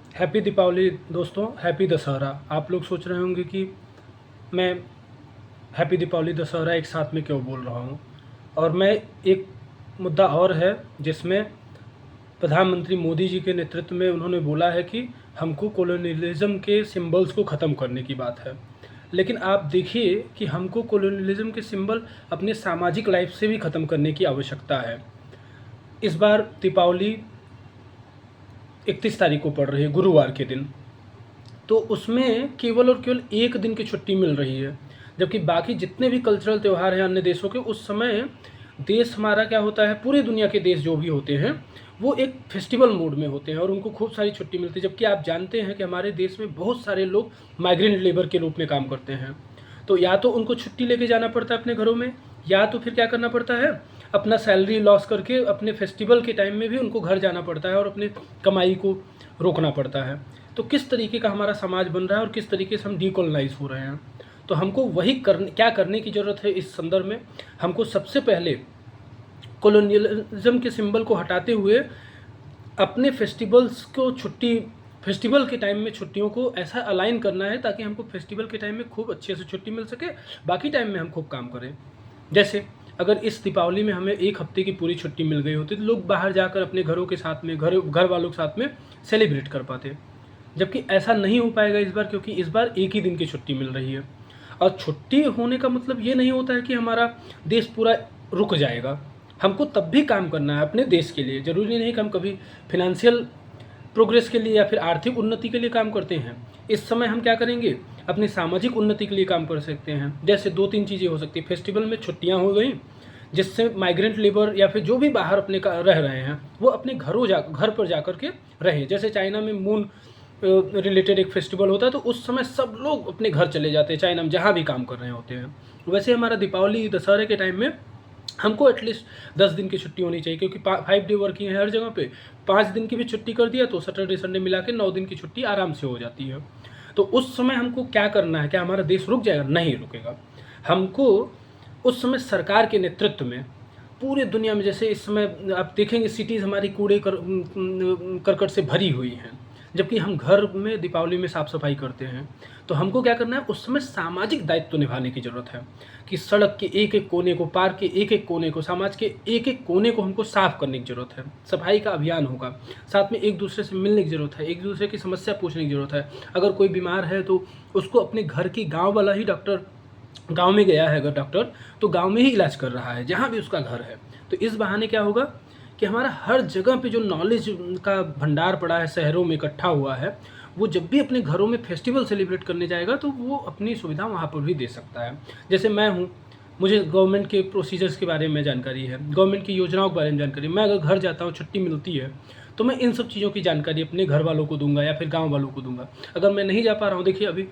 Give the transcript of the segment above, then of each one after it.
Happy Deepawali दोस्तों, happy Dussehra. आप लोग सोच रहे होंगे कि मैं हैप्पी दीपावली दशहरा एक साथ में क्यों बोल रहा हूँ। और मैं एक मुद्दा और है जिसमें प्रधानमंत्री मोदी जी के नेतृत्व में उन्होंने बोला है कि हमको कॉलोनियलिज्म के सिंबल्स को ख़त्म करने की बात है। लेकिन आप देखिए कि हमको कॉलोनियलिज्म के सिंबल अपने सामाजिक लाइफ से भी ख़त्म करने की आवश्यकता है। इस बार दीपावली 31 तारीख को पड़ रही है, गुरुवार के दिन। तो उसमें केवल और केवल एक दिन की छुट्टी मिल रही है, जबकि बाकी जितने भी कल्चरल त्यौहार हैं अन्य देशों के, उस समय देश हमारा क्या होता है, पूरे दुनिया के देश जो भी होते हैं वो एक फेस्टिवल मूड में होते हैं और उनको खूब सारी छुट्टी मिलती है। जबकि आप जानते हैं कि हमारे देश में बहुत सारे लोग माइग्रेंट लेबर के रूप में काम करते हैं। तो या तो उनको छुट्टी लेके जाना पड़ता है अपने घरों में, या तो फिर क्या करना पड़ता है, अपना सैलरी लॉस करके अपने फेस्टिवल के टाइम में भी उनको घर जाना पड़ता है और अपने कमाई को रोकना पड़ता है। तो किस तरीके का हमारा समाज बन रहा है और किस तरीके से हम डीकोलोनाइज हो रहे हैं। तो हमको वही क्या करने की ज़रूरत है इस संदर्भ में। हमको सबसे पहले कॉलोनियलिज्म के सिंबल को हटाते हुए अपने फेस्टिवल्स को फेस्टिवल के टाइम में छुट्टियों को ऐसा अलाइन करना है ताकि हमको फेस्टिवल के टाइम में खूब अच्छे से छुट्टी मिल सके, बाकी टाइम में हम खूब काम करें। जैसे अगर इस दीपावली में हमें एक हफ्ते की पूरी छुट्टी मिल गई होती तो लोग बाहर जाकर अपने घरों के साथ में घर वालों के साथ में सेलिब्रेट कर पाते। जबकि ऐसा नहीं हो पाएगा इस बार, क्योंकि इस बार एक ही दिन की छुट्टी मिल रही है। और छुट्टी होने का मतलब ये नहीं होता है कि हमारा देश पूरा रुक जाएगा। हमको तब भी काम करना है अपने देश के लिए। ज़रूरी नहीं कि हम कभी फिनेंशियल प्रोग्रेस के लिए या फिर आर्थिक उन्नति के लिए काम करते हैं। इस समय हम क्या करेंगे, अपनी सामाजिक उन्नति के लिए काम कर सकते हैं। जैसे 2-3 चीज़ें हो सकती है। फेस्टिवल में छुट्टियाँ हो गई, जिससे माइग्रेंट लेबर या फिर जो भी बाहर अपने का रह रहे हैं वो अपने घर पर जा कर के रहें। जैसे चाइना में मून रिलेटेड एक फेस्टिवल होता है, तो उस समय सब लोग अपने घर चले जाते हैं, चाइना में जहाँ भी काम कर रहे होते हैं। वैसे हमारा दीपावली दशहरे के टाइम में हमको एटलीस्ट 10 दिन की छुट्टी होनी चाहिए, क्योंकि 5 डे वर्किंग है हर जगह पे। 5 दिन की भी छुट्टी कर दिया तो सैटरडे संडे मिला के 9 दिन की छुट्टी आराम से हो जाती है। तो उस समय हमको क्या करना है, क्या हमारा देश रुक जाएगा? नहीं रुकेगा। हमको उस समय सरकार के नेतृत्व में पूरे दुनिया में, जैसे इस समय आप देखेंगे सिटीज़ हमारी करकट से भरी हुई हैं, जबकि हम घर में दीपावली में साफ़ सफाई करते हैं। तो हमको क्या करना है, उस समय सामाजिक दायित्व निभाने की ज़रूरत है कि सड़क के एक एक कोने को, पार्क के एक एक कोने को, समाज के एक एक कोने को हमको साफ़ करने की ज़रूरत है। सफाई का अभियान होगा। साथ में एक दूसरे से मिलने की ज़रूरत है, एक दूसरे की समस्या पूछने की ज़रूरत है। अगर कोई बीमार है तो उसको अपने घर की गाँव वाला ही डॉक्टर, गाँव में गया है अगर डॉक्टर, तो गाँव में ही इलाज कर रहा है जहाँ भी उसका घर है। तो इस बहाने क्या होगा कि हमारा हर जगह पे जो नॉलेज का भंडार पड़ा है शहरों में इकट्ठा हुआ है, वो जब भी अपने घरों में फेस्टिवल सेलिब्रेट करने जाएगा तो वो अपनी सुविधा वहाँ पर भी दे सकता है। जैसे मैं हूँ, मुझे गवर्नमेंट के प्रोसीजर्स के बारे में जानकारी है, गवर्नमेंट की योजनाओं के बारे में जानकारी है। मैं अगर घर जाता हूँ, छुट्टी मिलती है, तो मैं इन सब चीज़ों की जानकारी अपने घर वालों को दूंगा या फिर गाँव वालों को दूंगा। अगर मैं नहीं जा पा रहा हूँ, देखिए अभी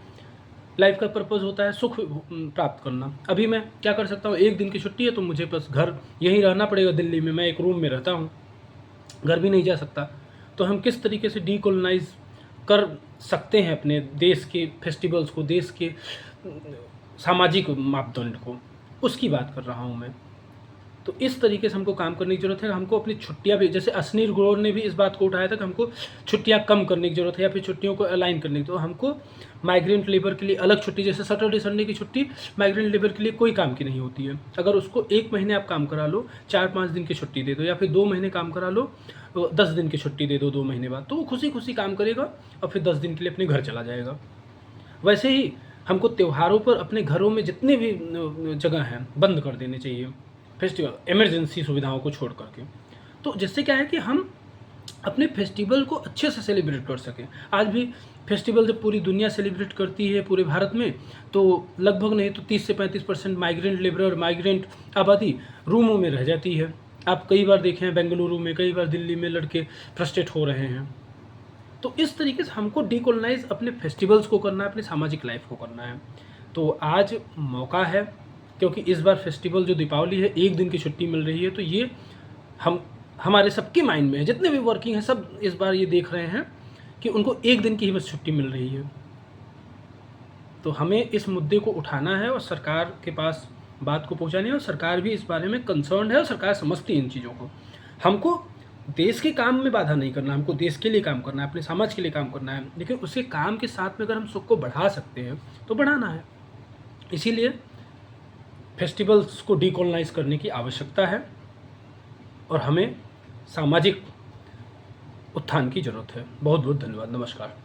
लाइफ का पर्पज़ होता है सुख प्राप्त करना। अभी मैं क्या कर सकता हूँ, एक दिन की छुट्टी है तो मुझे बस घर यहीं रहना पड़ेगा। दिल्ली में मैं एक रूम में रहता हूँ, घर भी नहीं जा सकता। तो हम किस तरीके से डीकोलोनाइज कर सकते हैं अपने देश के फेस्टिवल्स को, देश के सामाजिक मापदंड को, उसकी बात कर रहा हूँ मैं। तो इस तरीके से हमको काम करने की ज़रूरत है। हमको अपनी छुट्टियाँ भी, जैसे अश्नीर ग्रोवर ने भी इस बात को उठाया था कि हमको छुट्टियाँ कम करने की ज़रूरत है या फिर छुट्टियों को अलाइन करने की। तो हमको माइग्रेंट लेबर के लिए अलग छुट्टी, जैसे सैटरडे संडे की छुट्टी माइग्रेंट लेबर के लिए कोई काम की नहीं होती है। अगर उसको 1 महीने आप काम करा लो, 4-5 दिन की छुट्टी दे दो, या फिर 2 महीने काम करा लो, 10 दिन की छुट्टी दे दो 2 महीने बाद, तो वो खुशी खुशी काम करेगा और फिर 10 दिन के लिए अपने घर चला जाएगा। वैसे ही हमको त्योहारों पर अपने घरों में जितने भी जगह हैं बंद कर देने चाहिए, फेस्टिवल इमरजेंसी सुविधाओं को छोड़ करके। तो जिससे क्या है कि हम अपने फेस्टिवल को अच्छे से सेलिब्रेट कर सकें। आज भी फेस्टिवल जब पूरी दुनिया सेलिब्रेट करती है पूरे भारत में, तो लगभग नहीं तो 30 से 35% माइग्रेंट लेबर, माइग्रेंट आबादी रूमों में रह जाती है। आप कई बार देखे हैं बेंगलुरु में, कई बार दिल्ली में लड़के फ्रस्ट्रेट हो रहे हैं। तो इस तरीके से हमको डीकोलोनाइज अपने फेस्टिवल्स को करना है, अपनी सामाजिक लाइफ को करना है। तो आज मौका है, क्योंकि इस बार फेस्टिवल जो दीपावली है, एक दिन की छुट्टी मिल रही है। तो ये हमारे सबके माइंड में है, जितने भी वर्किंग हैं सब इस बार ये देख रहे हैं कि उनको एक दिन की ही बस छुट्टी मिल रही है। तो हमें इस मुद्दे को उठाना है और सरकार के पास बात को पहुंचानी है, और सरकार भी इस बारे में कंसर्न है और सरकार समझती है इन चीज़ों को। हमको देश के काम में बाधा नहीं करना, हमको देश के लिए काम करना है, अपने समाज के लिए काम करना है, लेकिन उसके काम के साथ में अगर हम सुख को बढ़ा सकते हैं तो बढ़ाना है। इसीलिए फेस्टिवल्स को डीकोलोनाइज़ करने की आवश्यकता है और हमें सामाजिक उत्थान की ज़रूरत है। बहुत बहुत धन्यवाद। नमस्कार।